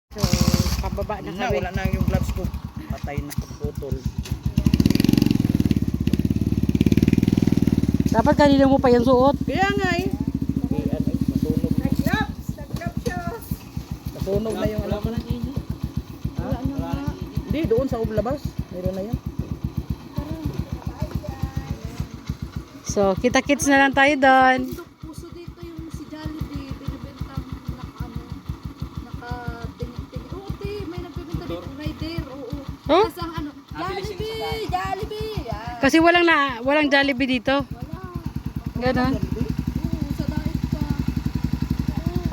So, pababa na Na, kami. wala na yung gloves ko. Patay na putol. Dapat kanina mo pa yan suot. Kaya nga eh. Ano, nasunog. Nag-gloves siya. Nasunog na yung ano ko. Wala na nga. Hindi, doon sa labas. Meron na yan. So, kita-kits na lang tayo doon. Puso dito yung si Jollibee, binibentang naka-tinik-tinik. Oo, may nagbibenta dito, rider, oo. Huh? Tapos ang Jollibee. Yan. Kasi walang Jollibee dito. Wala. Ganon. Oo, sa daig pa.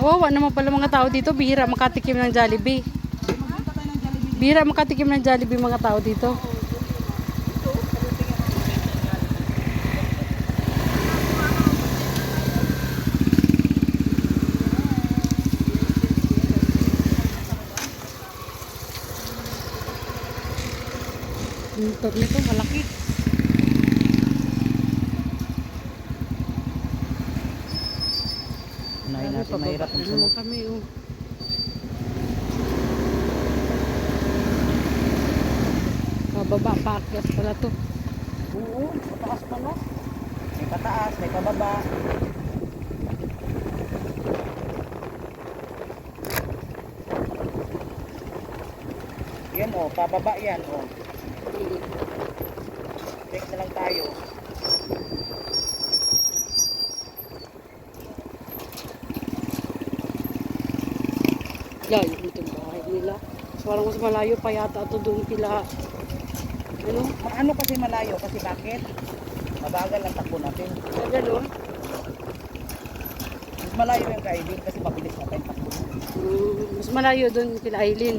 Wawa naman pala mga tao dito. Bihira makatikim ng Jollibee. Bihira makatikim ng Jollibee mga tao dito. Ito nito malaki. Unahin natin, mahirap ang Ano sunog. kami oh. Pababa paakyat pala to. Oo, pataas pala. May pataas, may pababa. Yan o, pababa yan o. Check na lang tayo. Layo itong bahay nila. So, parang mas malayo pa yata ito doon kila. Ano? Ano kasi malayo? Kasi bakit? Mabagal ang takbo natin. Gano'n? Mas malayo yung kaibig kasi mabilis natin takbo. Mas malayo doon kila Aileen.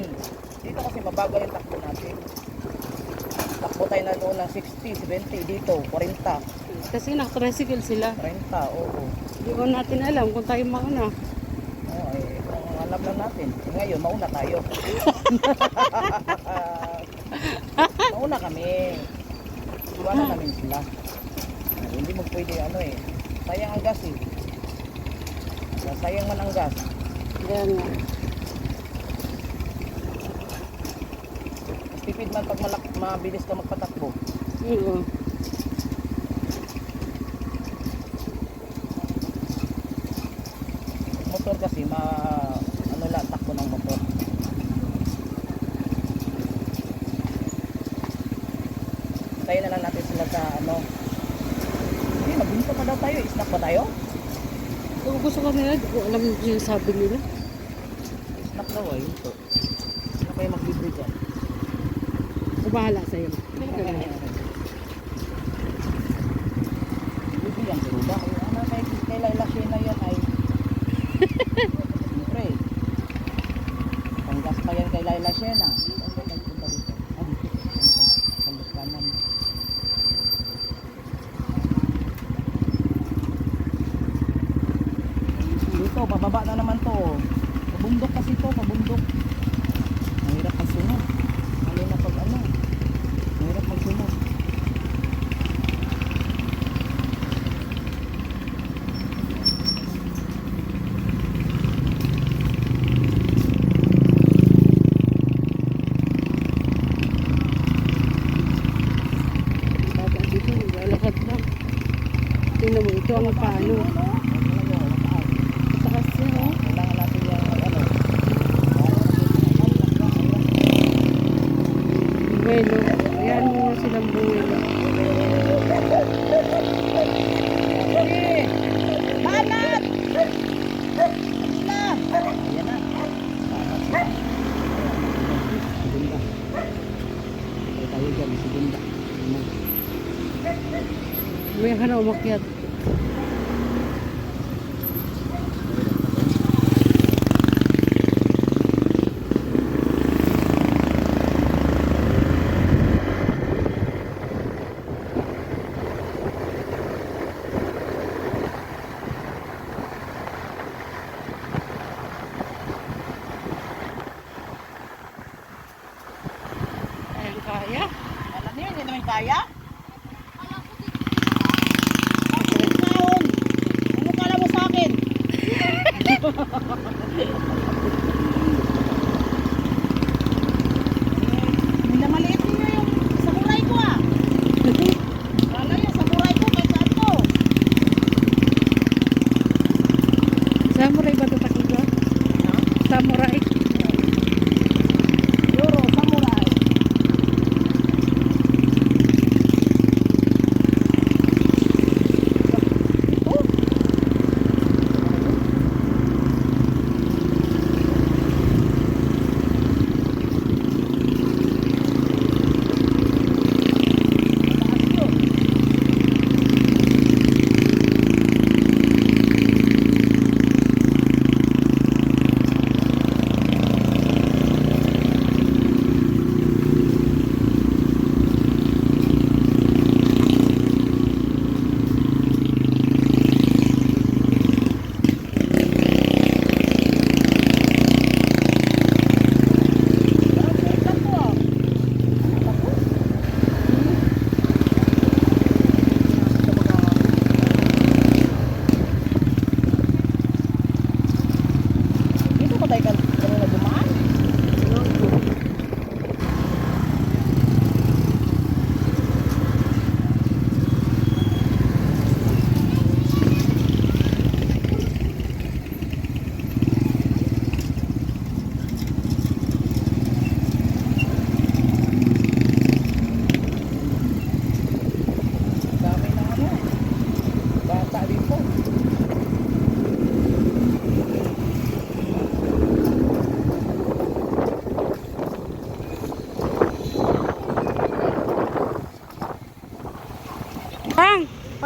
Dito kasi mabagal yung takbo natin. Takbo tayo na doon ng 60, 70, dito 40, Kasi naka-tricycle sila. 30, oo. Hindi ko natin alam kung tayo mauna. Oo, eh, kung alam lang natin. Eh, ngayon, mauna tayo. Mauna kami. Iwanan namin sila. Hindi mo pwede ano eh. Sayang ang gas eh. Sayang man ang gas. Yan nga. Mas tipid man pag mabilis ka magpatakbo. Oo. Motor kasi ano lang takbo ng motor. Tayo na lang natin sila sa ano. Hindi, magbinta pa daw tayo. Snack ba tayo? Kung gusto ko nila, di ko alam yung sabi nila. Snack daw ay. Ito. Ano kayo maglibre dyan? Ako bahala sa'yo. Hindi yan, pero ba? Ano kay Laila Shena yan ay. Siyempre. Panggas pa yan kay Laila Shena. Saan ba nagpunta dito? Ah, dito. Sa kanan. Dito, bababa na naman to. Pabundok kasi to, pabundok. Mahirap magsunod. Lalo na pag ano. Mahirap magsunod. Baba dito, lalakad lang. Tingnan mo, ito ang paano. Taas niya, oh. Kailangan natin yung ano. Bueno, ayan mo silang buwelo. Banat! Na! Ayan na. Segunda. Tayo tayo dyan, segunda. May ka na umakyat. Ayan kaya. Alam niyo, hindi naman kaya. Taon! Ano kala mo sa akin?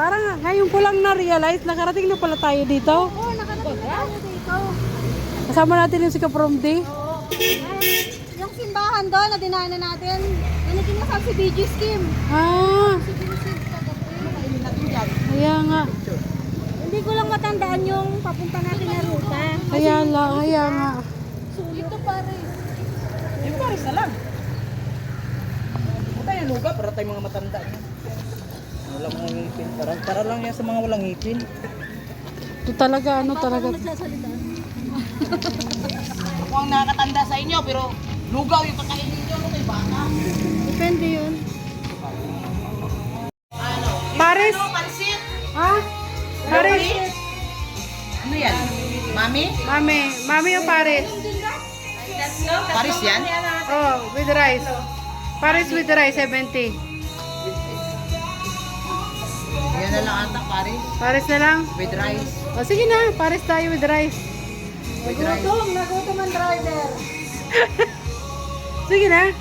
Parang ngayon ko lang na-realize, nakarating na pala tayo dito. Oo, nakarating na tayo dito. Kasama natin yung si Kapromdi. Oo. Yung simbahan doon na dinaanan natin, yan ang kinasal si BG Scheme. Ah, Si Vincent kagabi. kaya nga. Hindi ko lang matandaan yung papunta natin na ruta. Kaya nga. Ito pare. Yung pares na lang. Huwag tayo luga para tayo mga matanda. Walang mga ngipin. Para lang yan sa mga walang ngipin. Ito talaga, ano talaga. Nagsasalita. Ako ang nakakatanda sa inyo, pero lugaw yung pagkain ninyo. Ano kayo bata? Depende yun. Paris? Pansit! Ha? Paris? Ano yan? Mami? Mami yung Paris. Paris yan? Oh, with rice. Paris with rice, 70. Yan na lang ata, Paris. Paris na lang. With rice. O sige na, Paris tayo with rice. With rice. Nagutom ang driver. Sige na.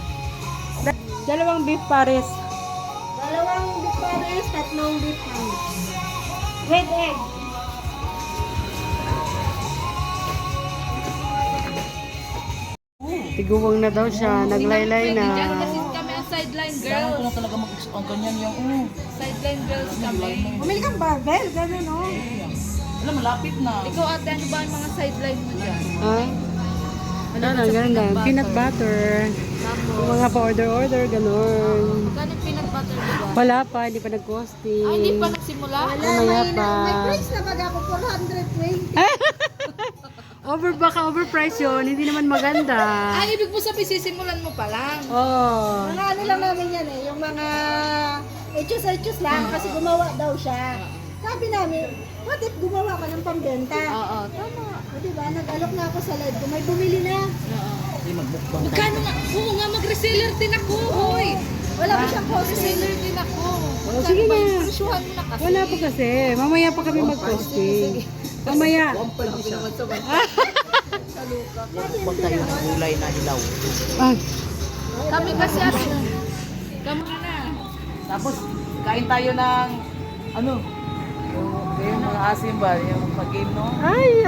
Dalawang beef Paris. Dalawang beef pares, tatlong beef pares. Red egg. Tiguwang na daw siya, naglaylay na. Kami ang sideline Kailangan ko na talaga mag-expand ganyan yung Sideline girls kami. Bumili kang barbell, gano'n no? Alam, malapit na. Ikaw ate, ano ba ang mga sideline mo dyan? Ha? Ano ganun lang. Peanut butter. Yung mga pa-order, ganun. Magkano yung peanut butter mo ba? Wala pa, hindi pa nag-costing. Ay, hindi pa nagsimula? Mamaya pa. May price na baga ako, 420. Overprice yun, hindi naman maganda. Ay, ibig mo sabihin, sisimulan mo pa lang. Oh. Mga ano lang namin yan eh, yung mga etos lang kasi gumawa daw siya. Sabi namin, what if gumawa ka ng pambenta? Oo, tama. O diba, nag-alok na ako sa live ko, may bumili na. Hindi magbukbang tayo. Magkano nga? Oo nga, mag-reseller din ako. Hoy! Wala pa siyang posting. Reseller din ako. Oh, sige na. Presyuhan mo na kasi. Wala pa kasi. Mamaya pa kami mag-posting. Mamaya. Magbukbang tayo ng gulay na hilaw. Ah, Kami kasi ate. Kami na. Tapos, kain tayo ng, ano, yung mga asim ba, yung pag-game, no? ay,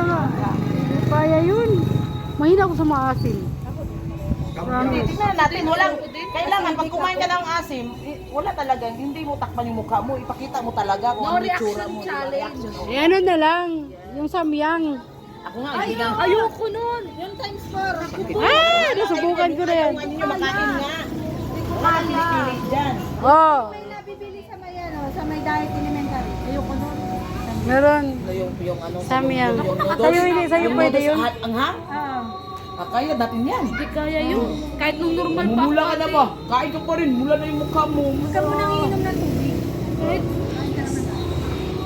kaya yun. Mahina ako sa maasim. Hindi, tignan natin, walang, kailangan, pag kumain ka ng asim, wala talaga, hindi mo takpan yung mukha mo, ipakita mo talaga kung No ano yung tsura reaction mo. challenge. Eh, ano na lang. Yung samyang. Ako nga, hindi nga. Ayoko nun. Yung times 4. Ah, nasubukan ko na yan. Hindi nyo makain nga. Wala kang pinipili dyan. Oh, May nabibili sa may ano, sa may diet elementary. Ayoko nun. meron. Yung ano, Samyang. yung noodles. Sa'yo hindi, sa'yo Yung pwede noodles, yun. Ang ha? Kaya natin yan. Hindi kaya yun. Kahit nung normal pa Mumula ka ako, na ate. ba? Kain ka pa rin, mula na yung mukha mo. Huwag ka munang iinom ng tubig.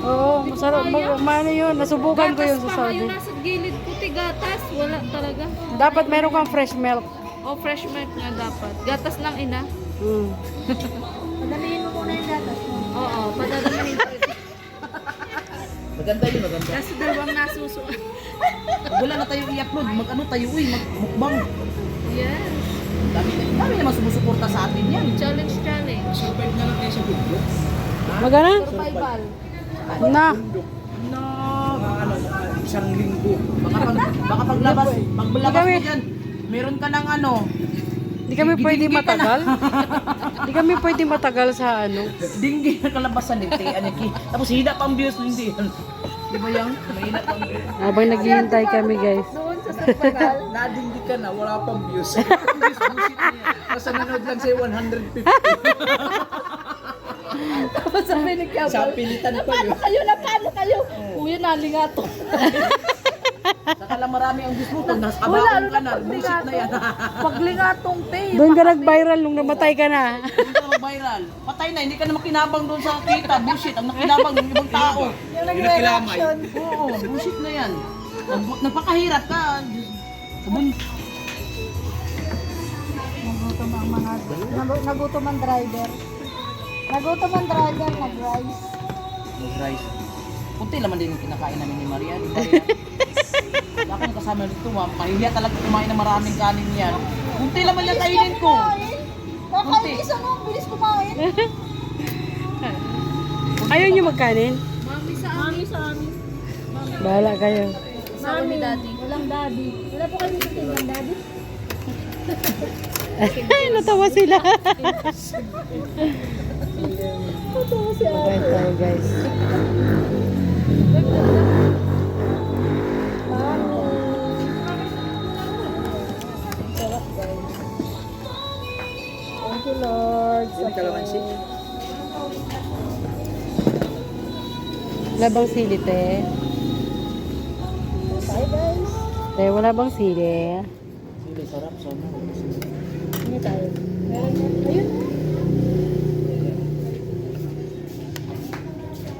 Oo, masarap. Maano yun, nasubukan ko yun sa Gatas pa nga Saudi. yung nasa gilid ko, gatas. Wala talaga. Dapat meron kang fresh milk. O fresh milk nga dapat. Gatas ng ina. Mm. Madamihin mo muna yung gatas mo. Oo, padadamahin ko. Maganda yun, maganda. Kasi dalawang nasuso. Wala na tayo i-upload, mag-ano tayo, mag-mukbang. Yes. Dami naman sumusuporta sa atin yan. Challenge. Survive na lang kayo sa bundok. Magana? Survival. Na. Isang linggo. Baka paglabas mo dyan, meron ka ng ano. Di kami pwede matagal. Di kami pwede matagal sa ano. Dinggi na kalabasan ni Aniki. Tapos hina pang views, hindi yan. Di ba yan? Mahina pang views. Habang naghihintay kami guys. Doon sa survival. Nadinggi ka na, wala pang views. Views, bullshit na yan. Nasa nanood lang sa'yo 150. Tapos sabi ni Kiao, Sa pilitan pa yun. paano kayo? Kuya, nalingato. Saka lang marami ang views mo. Kung nasa kabaong ka na, bullshit na yan. Paglingatong tape. Doon ka nag-viral nung namatay ka na. Hindi ka mag-viral. Patay na, hindi ka na makinabang doon sa kita. Bullshit. Ang nakinabang yung ibang tao. Yung nagre-reaction. Oo, bullshit na yan. Nagpakahirap ka. Nagutom ang mga, nagutom ang driver. Nagutom ang driver, nag-rice. Mag-rice. Kunti naman din yung kinakain namin ni Maria. Di ba? Ako yung kasama dito, mahihiya talaga kumain ng maraming kanin yan. Kunti naman yung kainin ko. Kakain isa mo, bilis kumain. Ayaw nyo magkanin? Mami sa amin. Bahala kayo. Mami, daddy. Walang daddy. Wala po kami sa tingnan, daddy. Ay, natawa sila. Totoo si ate. Bye tayo guys. Sarap, guys. Thank you, Lord. Yung kalamansi. Wala bang sili, te? Bye, guys. Te, wala bang sili? Sili, sarap. Sana. Hindi tayo. Meron yan. Ayun.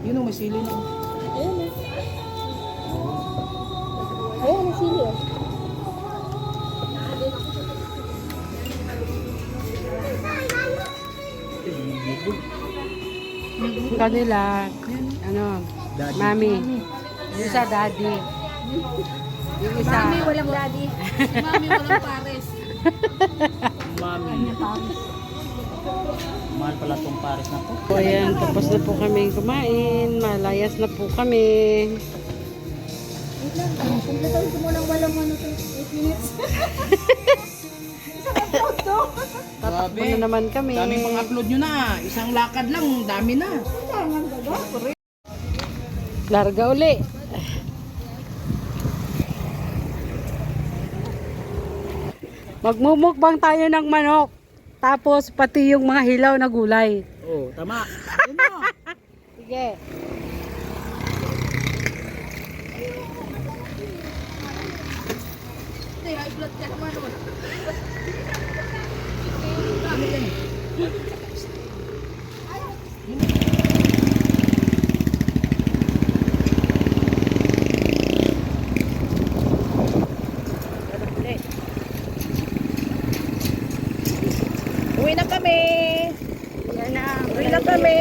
Yun ang may sili na. Ayun. Ayun, may sili, oh. Yung kanila, ano, Daddy. mami. Yung isa, daddy. Yung isa, Mami, walang daddy. Si Mami, walang pares. Mami. Mahal pala tong pares na to. so, ayan, tapos na po kami kumain. Malayas na po kami. Wait lang, kumpletoin ko muna walang 8 minutes. Tatakbo na naman kami. Daming pang upload nyo na. Isang lakad lang, dami na. Larga uli. Magmumukbang tayo ng manok. Tapos pati yung mga hilaw na gulay. Oo, tama. Ayun na. Sige. High blood ka naman, oh. Uwi na kami. Yan na. Uwi na kami.